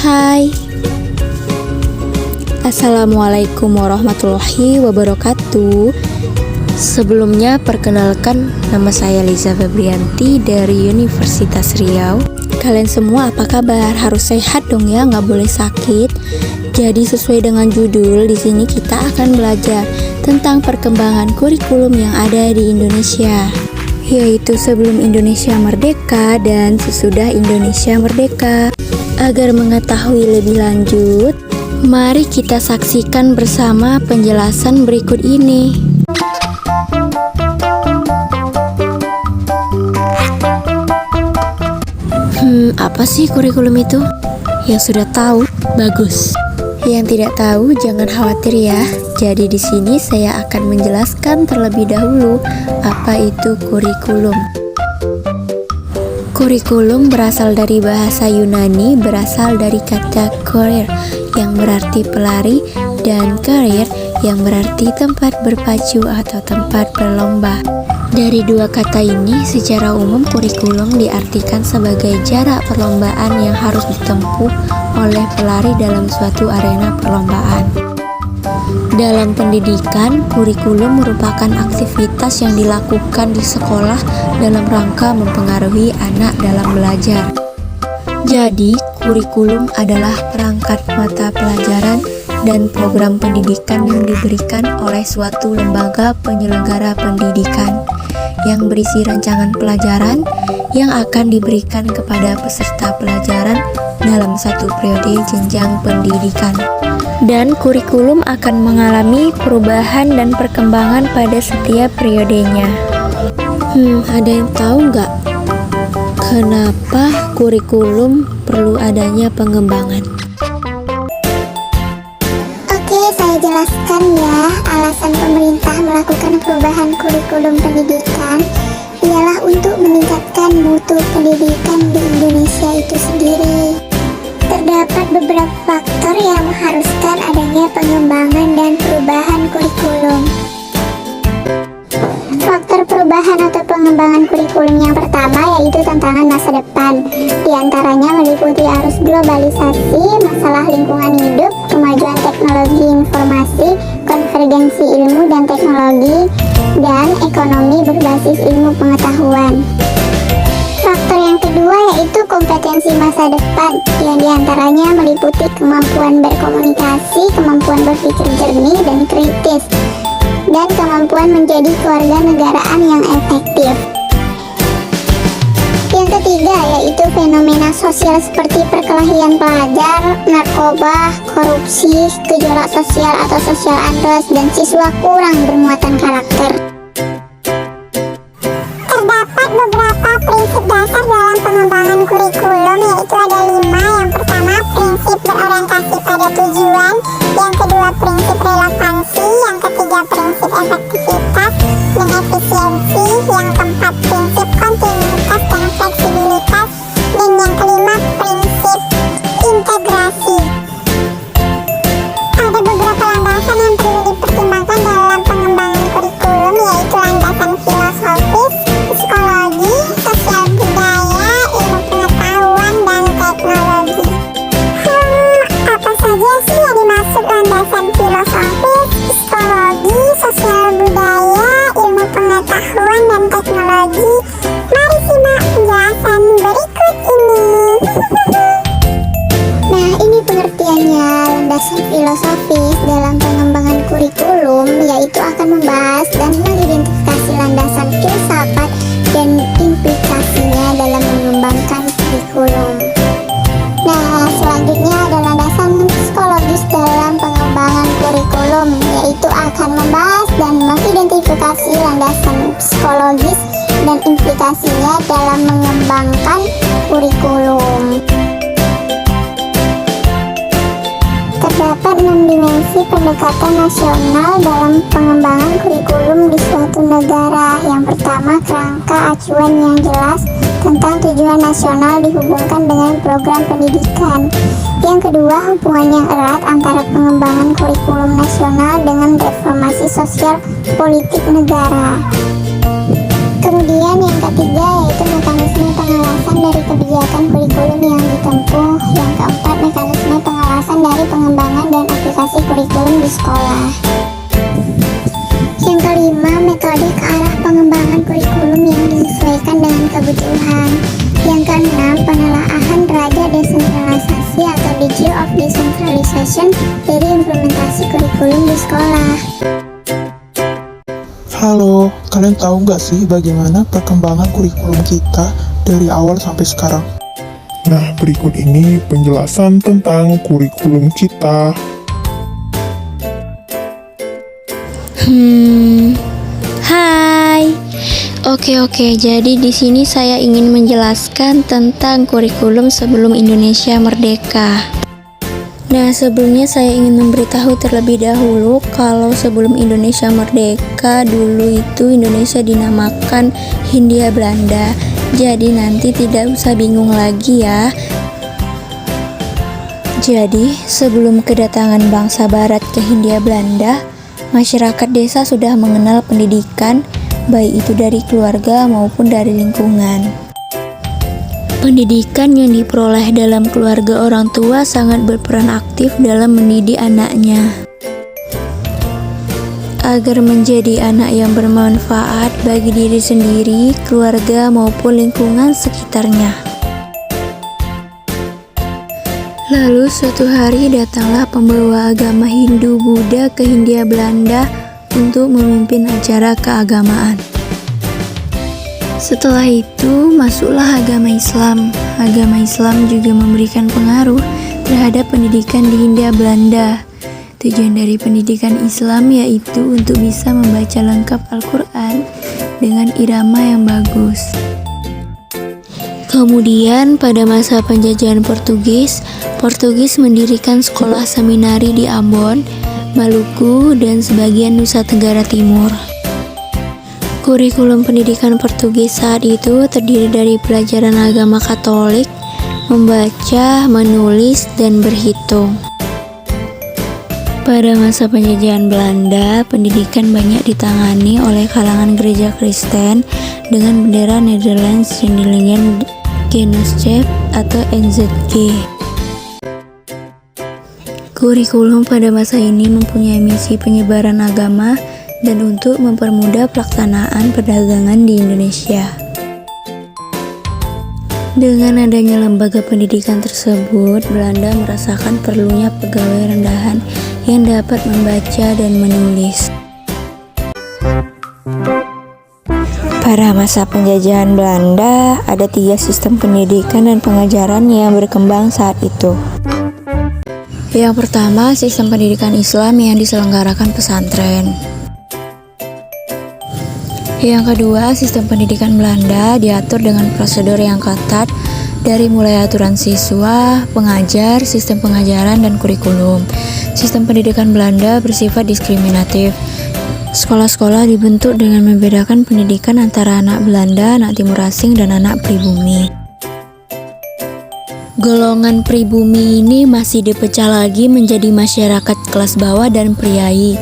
Hai, Assalamualaikum warahmatullahi wabarakatuh. Sebelumnya perkenalkan, nama saya Liza Febrianti dari Universitas Riau. Kalian semua apa kabar? Harus sehat dong ya, nggak boleh sakit. Jadi sesuai dengan judul, di sini kita akan belajar tentang perkembangan kurikulum yang ada di Indonesia, yaitu sebelum Indonesia merdeka dan sesudah Indonesia merdeka. Agar mengetahui lebih lanjut, mari kita saksikan bersama penjelasan berikut ini. Apa sih kurikulum itu? Yang sudah tahu, bagus. Yang tidak tahu, jangan khawatir ya. Jadi di sini saya akan menjelaskan terlebih dahulu apa itu kurikulum. Kurikulum berasal dari bahasa Yunani, berasal dari kata korir yang berarti pelari dan karir yang berarti tempat berpacu atau tempat berlomba. Dari dua kata ini, secara umum kurikulum diartikan sebagai jarak perlombaan yang harus ditempuh oleh pelari dalam suatu arena perlombaan. Dalam pendidikan, kurikulum merupakan aktivitas yang dilakukan di sekolah dalam rangka mempengaruhi anak dalam belajar. Jadi, kurikulum adalah perangkat mata pelajaran dan program pendidikan yang diberikan oleh suatu lembaga penyelenggara pendidikan yang berisi rancangan pelajaran yang akan diberikan kepada peserta pelajaran dalam satu periode jenjang pendidikan. Dan kurikulum akan mengalami perubahan dan perkembangan pada setiap periodenya. Ada yang tahu nggak kenapa kurikulum perlu adanya pengembangan? Oke, saya jelaskan ya. Alasan pemerintah melakukan perubahan kurikulum pendidikan ialah untuk meningkatkan mutu pendidikan di Indonesia itu sendiri. Terdapat beberapa faktor yang mengharuskan adanya pengembangan dan perubahan kurikulum. Faktor perubahan atau pengembangan kurikulum yang pertama yaitu tantangan masa depan. Di antaranya meliputi arus globalisasi, masalah lingkungan hidup, kemajuan teknologi informasi, konvergensi ilmu dan teknologi, dan ekonomi berbasis ilmu pengetahuan. Faktor yang kedua yaitu kompetensi masa depan, yang diantaranya meliputi kemampuan berkomunikasi, kemampuan berpikir jernih dan kritis, dan kemampuan menjadi kewarganegaraan yang efektif. Yang ketiga yaitu fenomena sosial seperti perkelahian pelajar, narkoba, korupsi, gejolak sosial atau social unrest, dan siswa kurang bermuatan karakter. Terdapat beberapa prinsip dasar dalam pengembangan kurikulum, yaitu ada 5. Yang pertama, prinsip berorientasi pada tujuan. Yang kedua, prinsip relevansi. Yang ketiga, prinsip efektivitas dan efisiensi. Yang keempat, prinsip kontinuitas dan fleksibilitas. Dan yang kelima, prinsip integrasi. Ada beberapa landasan yang perlu dipertimbangkan dalam pengembangan kurikulum, yaitu landasan filosofis, psikologi, sosial budaya, ilmu pengetahuan, dan teknologi. Apa saja sih yang dimaksud landasan filosofis, psikologi, sosial budaya, ilmu pengetahuan, dan teknologi? Mari simak penjelasan berikut ini. Nah, ini pengertiannya. Landasan filosofis dalam pengembangan kurikulum yaitu akan membahas dan mengidentifikasi landasan filsafat dan implikasinya dalam mengembangkan kurikulum. Nah, selanjutnya ada landasan psikologis dalam pengembangan kurikulum, yaitu akan membahas dan mengidentifikasi landasan psikologis dan implikasinya dalam mengembangkan kurikulum. Terdapat 6 dimensi pendekatan nasional dalam pengembangan kurikulum di suatu negara. Yang pertama, kerangka acuan yang jelas tentang tujuan nasional dihubungkan dengan program pendidikan. Yang kedua, hubungan yang erat antara pengembangan kurikulum nasional dengan reformasi sosial politik negara. Kemudian yang ketiga yaitu mekanisme pengawasan dari kebijakan kurikulum yang ditempuh. Yang keempat, keempat, mekanisme pengawasan dari pengembangan dan aplikasi kurikulum di sekolah. Yang kelima, metode ke arah pengembangan kurikulum yang disesuaikan dengan kebutuhan. Yang keenam, penelaahan derajat desentralisasi atau degree of decentralization dari implementasi kurikulum di sekolah. Halo, kalian tahu nggak sih bagaimana perkembangan kurikulum kita dari awal sampai sekarang? Nah, berikut ini penjelasan tentang kurikulum kita. Hai. Oke, jadi di sini saya ingin menjelaskan tentang kurikulum sebelum Indonesia merdeka. Nah, sebelumnya saya ingin memberitahu terlebih dahulu kalau sebelum Indonesia merdeka, dulu itu Indonesia dinamakan Hindia Belanda. Jadi nanti tidak usah bingung lagi ya. Jadi, sebelum kedatangan bangsa barat ke Hindia Belanda, masyarakat desa sudah mengenal pendidikan, baik itu dari keluarga maupun dari lingkungan. Pendidikan yang diperoleh dalam keluarga orang tua sangat berperan aktif dalam mendidik anaknya agar menjadi anak yang bermanfaat bagi diri sendiri, keluarga maupun lingkungan sekitarnya. Lalu suatu hari datanglah pembawa agama Hindu-Buddha ke Hindia Belanda untuk memimpin acara keagamaan. Setelah itu, masuklah agama Islam. Agama Islam juga memberikan pengaruh terhadap pendidikan di Hindia Belanda. Tujuan dari pendidikan Islam yaitu untuk bisa membaca lengkap Al-Quran dengan irama yang bagus. Kemudian pada masa penjajahan Portugis mendirikan sekolah seminari di Ambon, Maluku, dan sebagian Nusa Tenggara Timur. Kurikulum pendidikan Portugis saat itu terdiri dari pelajaran agama Katolik, membaca, menulis, dan berhitung. Pada masa penjajahan Belanda, pendidikan banyak ditangani oleh kalangan gereja Kristen dengan bendera Netherlands Zendelingen Genootschap atau NZG. Kurikulum pada masa ini mempunyai misi penyebaran agama dan untuk mempermudah pelaksanaan perdagangan di Indonesia. Dengan adanya lembaga pendidikan tersebut, Belanda merasakan perlunya pegawai rendahan yang dapat membaca dan menulis. Pada masa penjajahan Belanda, ada 3 sistem pendidikan dan pengajaran yang berkembang saat itu. Yang pertama, sistem pendidikan Islam yang diselenggarakan pesantren. Yang kedua, sistem pendidikan Belanda diatur dengan prosedur yang ketat dari mulai aturan siswa, pengajar, sistem pengajaran, dan kurikulum. Sistem pendidikan Belanda bersifat diskriminatif. Sekolah-sekolah dibentuk dengan membedakan pendidikan antara anak Belanda, anak Timur Asing, dan anak pribumi. Golongan pribumi ini masih dipecah lagi menjadi masyarakat kelas bawah dan priai.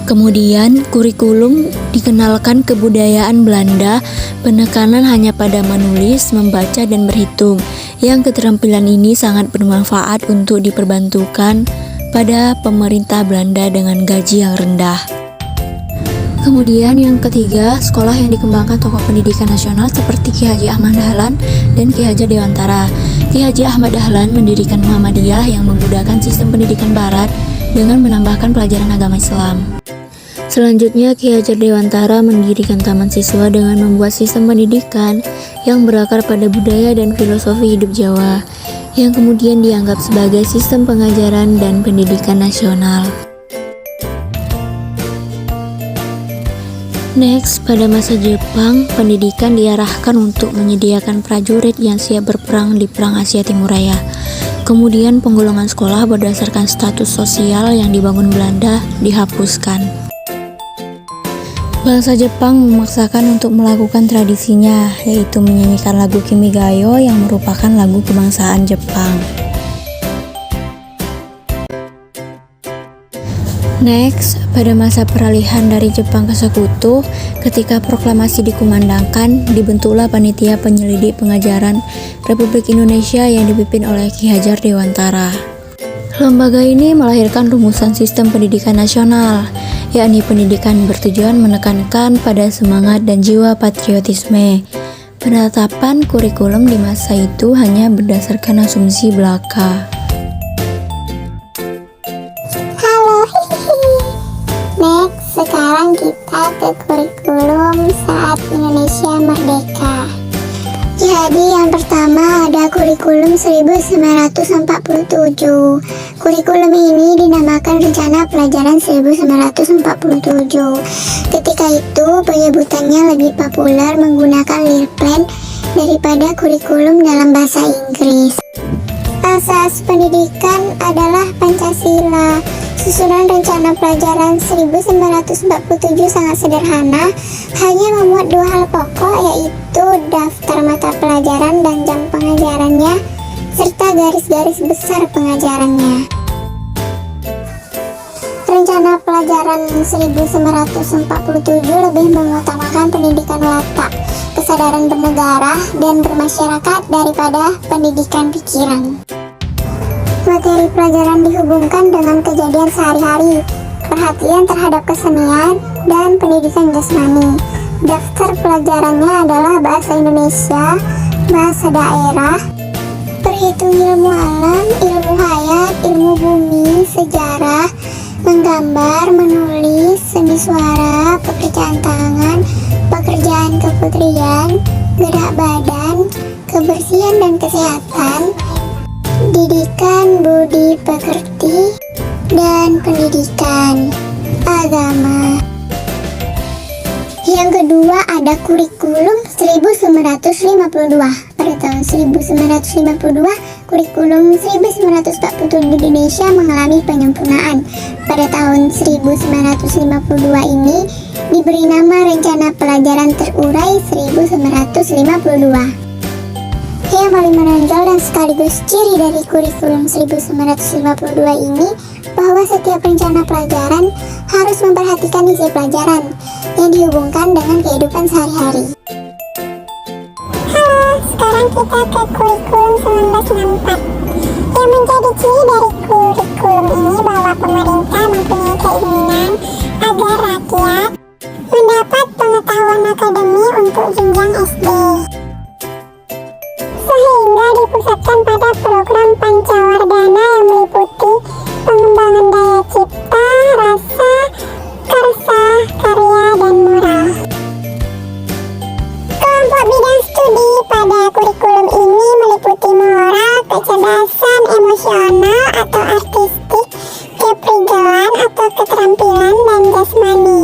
Kemudian, kurikulum dikenalkan kebudayaan Belanda, penekanan hanya pada menulis, membaca, dan berhitung, yang keterampilan ini sangat bermanfaat untuk diperbantukan pada pemerintah Belanda dengan gaji yang rendah. Kemudian yang ketiga, sekolah yang dikembangkan tokoh pendidikan nasional seperti Ki Haji Ahmad Dahlan dan Ki Hajar Dewantara. Ki Haji Ahmad Dahlan mendirikan Muhammadiyah yang menggunakan sistem pendidikan barat dengan menambahkan pelajaran agama Islam. Selanjutnya, Ki Hajar Dewantara mendirikan taman siswa dengan membuat sistem pendidikan yang berakar pada budaya dan filosofi hidup Jawa, yang kemudian dianggap sebagai sistem pengajaran dan pendidikan nasional. Next, pada masa Jepang, pendidikan diarahkan untuk menyediakan prajurit yang siap berperang di Perang Asia Timur Raya. Kemudian, penggolongan sekolah berdasarkan status sosial yang dibangun Belanda dihapuskan. Bangsa Jepang memaksakan untuk melakukan tradisinya, yaitu menyanyikan lagu Kimigayo yang merupakan lagu kebangsaan Jepang. Next, pada masa peralihan dari Jepang ke Sekutu, ketika proklamasi dikumandangkan, dibentuklah Panitia Penyelidik Pengajaran Republik Indonesia yang dipimpin oleh Ki Hajar Dewantara. Lembaga ini melahirkan rumusan sistem pendidikan nasional, yakni pendidikan bertujuan menekankan pada semangat dan jiwa patriotisme. Penetapan kurikulum di masa itu hanya berdasarkan asumsi belaka. Next, sekarang kita ke kurikulum saat Indonesia merdeka. Jadi yang pertama ada kurikulum 1947. Kurikulum ini dinamakan Rencana Pelajaran 1947. Ketika itu penyebutannya lebih populer menggunakan Lear Plan daripada kurikulum dalam bahasa Inggris. Asas pendidikan adalah Pancasila. Susunan rencana pelajaran 1947 sangat sederhana, hanya memuat dua hal pokok, yaitu daftar mata pelajaran dan jam pengajarannya, serta garis-garis besar pengajarannya. Rencana pelajaran 1947 lebih mengutamakan pendidikan watak, kesadaran bernegara, dan bermasyarakat daripada pendidikan pikiran. Materi pelajaran dihubungkan dengan kejadian sehari-hari, perhatian terhadap kesenian, dan pendidikan jasmani. Daftar pelajarannya adalah bahasa Indonesia, bahasa daerah, perhitung ilmu alam, ilmu hayat, ilmu bumi, sejarah, menggambar, menulis, seni suara, pekerjaan tangan, pekerjaan keputrian, gerak badan, kebersihan dan kesehatan, didikan, budi pekerti, dan pendidikan agama. Yang kedua ada kurikulum 1952. Pada tahun 1952, kurikulum 1947 di Indonesia mengalami penyempurnaan. Pada tahun 1952 ini diberi nama Rencana Pelajaran Terurai 1952. Yang paling menonjol dan sekaligus ciri dari kurikulum 1952 ini bahwa setiap rencana pelajaran harus memperhatikan isi pelajaran yang dihubungkan dengan kehidupan sehari-hari. Halo, sekarang kita ke kurikulum 1964. Yang menjadi ciri dari kurikulum ini bahwa pemerintah mempunyai keinginan agar rakyat mendapat pengetahuan akademi untuk jenjang SD, sehingga dipusatkan pada program Pancawardhana yang meliputi pengembangan daya cipta, rasa, karsa, karya, dan moral. Kelompok bidang studi pada kurikulum ini meliputi moral, kecerdasan emosional atau artistik, keprigelan atau keterampilan, dan jasmani.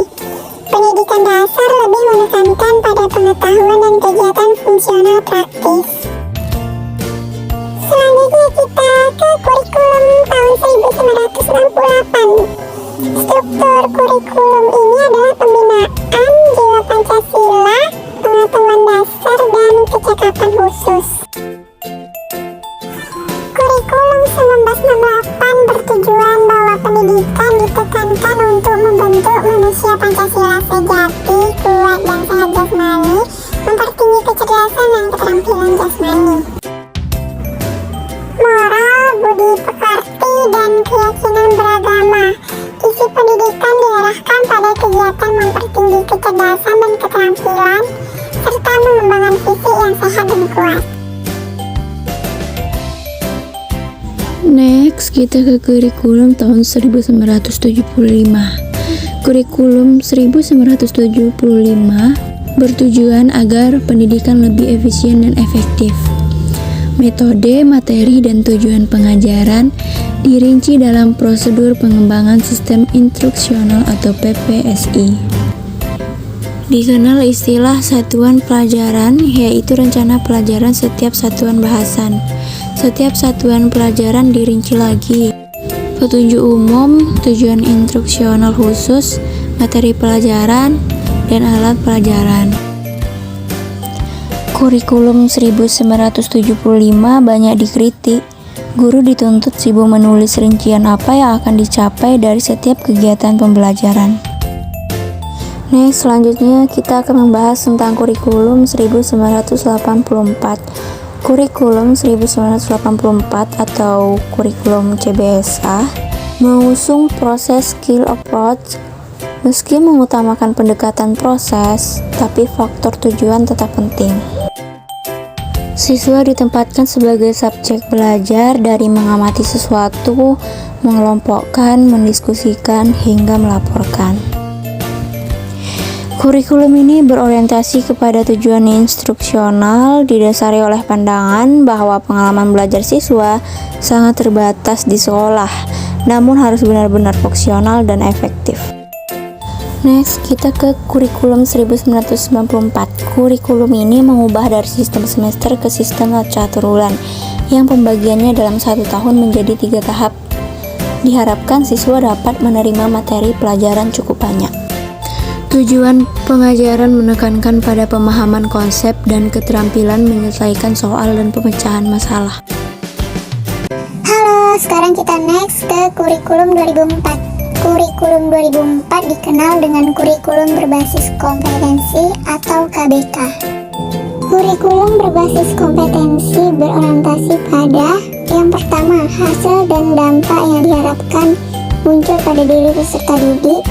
Pendidikan dasar lebih menekankan pada pengetahuan dan kegiatan fungsional praktis. Selanjutnya kita ke kurikulum tahun 1968. Struktur kurikulum ini adalah pembinaan jiwa Pancasila, pengetahuan dasar, dan kecakapan khusus. Kurikulum 1968 bertujuan bahwa pendidikan ditekankan untuk membentuk manusia Pancasila sejati, kuat, dan sehat jasmani, mempertinggi kecerdasan dan keterampilan jasmani, moral, budi pekerti, dan keyakinan beragama. Isi pendidikan diarahkan pada kegiatan mempertinggi kecerdasan dan keterampilan, serta mengembangkan fisik yang sehat dan kuat. Next, kita ke kurikulum tahun 1975. Kurikulum 1975 bertujuan agar pendidikan lebih efisien dan efektif. Metode, materi, dan tujuan pengajaran dirinci dalam prosedur pengembangan sistem instruksional atau PPSI. Dikenal istilah satuan pelajaran, yaitu rencana pelajaran setiap satuan bahasan. Setiap satuan pelajaran dirinci lagi. Petunjuk umum, tujuan instruksional khusus, materi pelajaran, dan alat pelajaran. Kurikulum 1975 banyak dikritik Guru dituntut sibuk menulis rincian apa yang akan dicapai dari setiap kegiatan pembelajaran. Next, selanjutnya kita akan membahas tentang kurikulum 1984. Kurikulum 1984 atau kurikulum CBSA mengusung proses skill approach. Meski mengutamakan pendekatan proses, tapi faktor tujuan tetap penting. Siswa ditempatkan sebagai subjek belajar dari mengamati sesuatu, mengelompokkan, mendiskusikan, hingga melaporkan. Kurikulum ini berorientasi kepada tujuan instruksional, didasari oleh pandangan bahwa pengalaman belajar siswa sangat terbatas di sekolah, namun harus benar-benar fungsional dan efektif. Next, kita ke kurikulum 1994. Kurikulum ini mengubah dari sistem semester ke sistem catur bulan, yang pembagiannya dalam 1 tahun menjadi 3 tahap. Diharapkan siswa dapat menerima materi pelajaran cukup banyak. Tujuan pengajaran menekankan pada pemahaman konsep dan keterampilan menyelesaikan soal dan pemecahan masalah. Halo, sekarang kita next ke kurikulum 2004. Kurikulum 2004 dikenal dengan kurikulum berbasis kompetensi atau KBK. Kurikulum berbasis kompetensi berorientasi pada yang pertama, hasil dan dampak yang diharapkan muncul pada diri peserta didik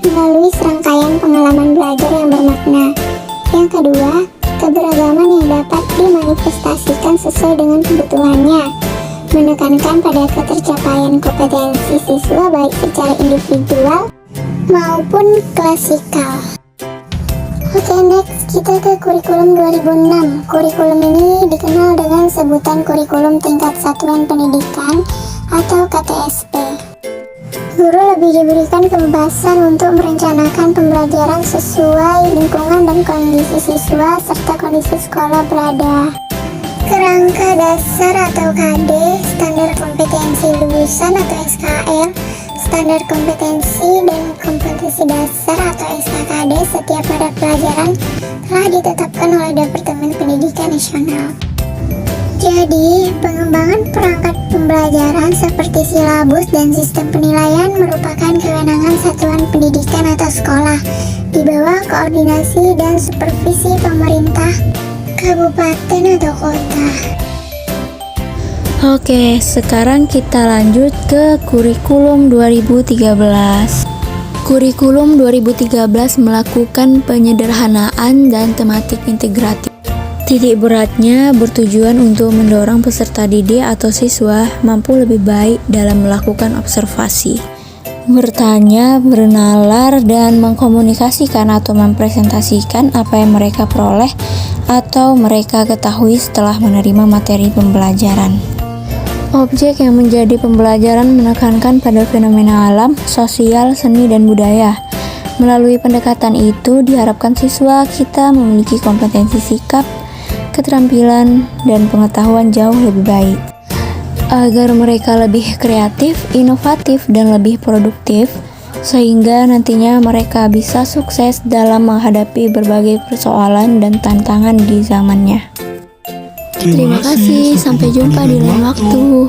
melalui serangkaian pengalaman belajar yang bermakna. Yang kedua, keberagaman yang dapat dimanifestasikan sesuai dengan kebutuhannya, menekankan pada ketercapaian kompetensi siswa baik secara individual maupun klasikal. Oke, next kita ke kurikulum 2006. Kurikulum ini dikenal dengan sebutan kurikulum tingkat satuan pendidikan atau KTSP. Guru lebih diberikan kebebasan untuk merencanakan pembelajaran sesuai lingkungan dan kondisi siswa serta kondisi sekolah berada. Kerangka dasar atau KD, standar kompetensi lulusan atau SKL, standar kompetensi dan kompetensi dasar atau SKKD setiap mata pelajaran telah ditetapkan oleh Departemen Pendidikan Nasional. Jadi, pengembangan perangkat pembelajaran seperti silabus dan sistem penilaian merupakan kewenangan satuan pendidikan atau sekolah di bawah koordinasi dan supervisi pemerintah kabupaten atau kota. Oke, sekarang kita lanjut ke kurikulum 2013. Kurikulum 2013 melakukan penyederhanaan dan tematik integratif. Titik beratnya bertujuan untuk mendorong peserta didik atau siswa mampu lebih baik dalam melakukan observasi, bertanya, bernalar, dan mengkomunikasikan atau mempresentasikan apa yang mereka peroleh atau mereka ketahui setelah menerima materi pembelajaran. Objek yang menjadi pembelajaran menekankan pada fenomena alam, sosial, seni, dan budaya. Melalui pendekatan itu, diharapkan siswa kita memiliki kompetensi sikap, keterampilan, dan pengetahuan jauh lebih baik, agar mereka lebih kreatif, inovatif, dan lebih produktif, sehingga nantinya mereka bisa sukses dalam menghadapi berbagai persoalan dan tantangan di zamannya. Terima kasih, sampai jumpa di lain waktu.